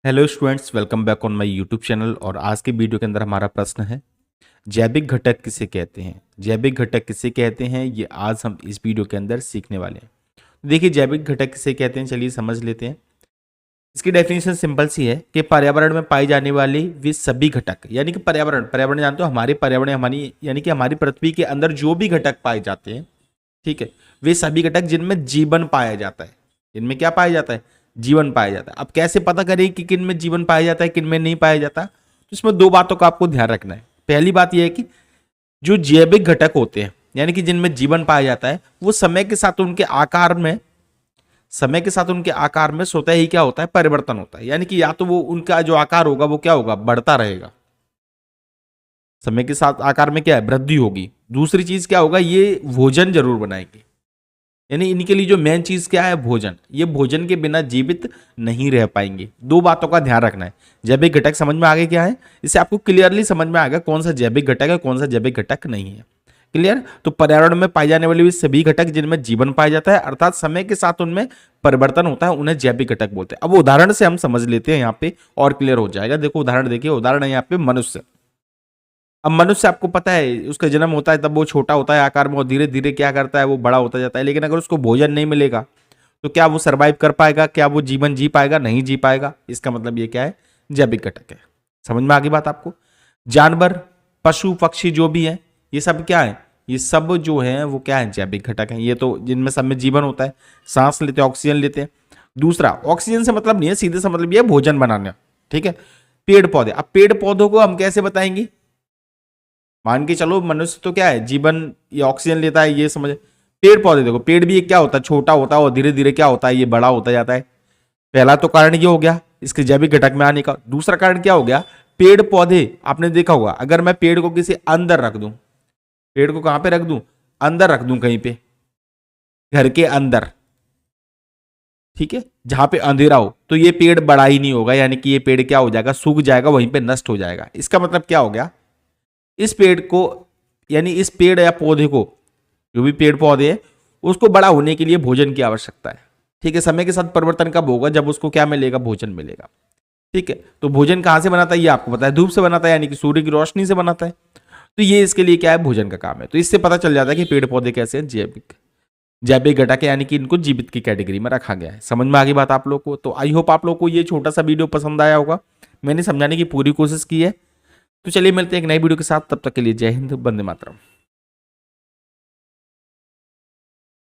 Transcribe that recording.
Hello students, welcome back on my YouTube channel. और आज के वीडियो के अंदर हमारा प्रश्न है, जैविक घटक किसे कहते हैं। जैविक घटक किसे कहते हैं, ये आज हम इस वीडियो के अंदर सीखने वाले हैं। देखिए, जैविक घटक किसे कहते हैं, चलिए समझ लेते हैं। इसकी डेफिनेशन सिंपल सी है कि पर्यावरण में पाई जाने वाली वे सभी घटक, यानी कि पर्यावरण पर्यावरण जानते हो, हमारे पर्यावरण हमारी यानी कि हमारी पृथ्वी के अंदर जो भी घटक पाए जाते हैं, ठीक है, वे सभी घटक जिनमें जीवन पाया जाता है। इनमें क्या पाया जाता है? जीवन पाया जाता है। अब कैसे पता करें कि किन में जीवन पाया जाता है, किन में नहीं पाया जाता? तो इसमें दो बातों का आपको ध्यान रखना है। पहली बात यह है कि जो जैविक घटक होते हैं, यानी कि जिनमें जीवन पाया जाता है, वो समय के साथ उनके आकार में स्वतः ही क्या होता है? परिवर्तन होता है। यानी कि या तो वो उनका जो आकार होगा वो क्या होगा? बढ़ता रहेगा। समय के साथ आकार में क्या है? वृद्धि होगी। दूसरी चीज क्या होगा? ये भोजन जरूर बनाएंगे। यानी इनके लिए जो मेन चीज क्या है? भोजन। ये भोजन के बिना जीवित नहीं रह पाएंगे। दो बातों का ध्यान रखना है। जैविक घटक समझ में आगे क्या है, इससे आपको क्लियरली समझ में आएगा कौन सा जैविक घटक है, कौन सा जैविक घटक नहीं है। क्लियर? तो पर्यावरण में पाए जाने वाले सभी घटक जिनमें जीवन पाया जाता है, अर्थात समय के साथ उनमें परिवर्तन होता है, उन्हें जैविक घटक बोलते हैं। अब उदाहरण से हम समझ लेते हैं, यहाँ पे और क्लियर हो जाएगा। देखो उदाहरण देखिए, उदाहरण है यहाँ पे मनुष्य। अब मनुष्य आपको पता है, उसका जन्म होता है तब वो छोटा होता है आकार में, और धीरे धीरे क्या करता है? वो बड़ा होता जाता है। लेकिन अगर उसको भोजन नहीं मिलेगा तो क्या वो सरवाइव कर पाएगा? क्या वो जीवन जी पाएगा? नहीं जी पाएगा। इसका मतलब ये क्या है? जैविक घटक है। समझ में आ गई बात आपको? जानवर, पशु पक्षी जो भी है, ये सब क्या है? ये सब जो है वो क्या है? जैविक घटक है। ये तो जिनमें सब में जीवन होता है, सांस लेते हैं, ऑक्सीजन लेते हैं। दूसरा, ऑक्सीजन से मतलब नहीं है, सीधे से मतलब ये है भोजन बनाना। ठीक है। पेड़ पौधे, अब पेड़ पौधों को हम कैसे बताएंगे? मान के चलो मनुष्य तो क्या है? जीवन, ये ऑक्सीजन लेता है, ये समझ। पेड़ पौधे देखो, पेड़ भी क्या होता है? छोटा होता है और धीरे धीरे क्या होता है? ये बड़ा होता जाता है। पहला तो कारण ये हो गया इसके जैविक घटक में आने का। दूसरा कारण क्या हो गया? पेड़ पौधे, आपने देखा होगा, अगर मैं पेड़ को किसी अंदर रख दूं, पेड़ को कहां पे रख दूं? अंदर रख दूं, कहीं पे घर के अंदर, ठीक है, जहां पे अंधेरा हो, तो ये पेड़ बड़ा ही नहीं होगा। यानी कि ये पेड़ क्या हो जाएगा? सूख जाएगा, वहीं पे नष्ट हो जाएगा। इसका मतलब क्या हो गया? इस पेड़ को, यानी इस पेड़ या पौधे को, जो भी पेड़ पौधे है, उसको बड़ा होने के लिए भोजन की आवश्यकता है। ठीक है। समय के साथ परिवर्तन कब होगा? जब उसको क्या मिलेगा? भोजन मिलेगा। ठीक है। तो भोजन कहां से बनाता है? ये आपको पता है, धूप से बनाता है, यानी कि सूर्य की रोशनी से बनाता है। तो ये इसके लिए क्या है? भोजन का काम है। तो इससे पता चल जाता है कि पेड़ पौधे कैसे हैं? जैविक जैविक घटक है, यानी कि इनको जीवित की कैटेगरी में रखा गया है। समझ में आ गई बात आप लोग को? तो आई होप आप लोग को ये छोटा सा वीडियो पसंद आया होगा। मैंने समझाने की पूरी कोशिश की है। तो चलिए मिलते हैं एक नई वीडियो के साथ, तब तक के लिए जय हिंद, वंदे मातरम।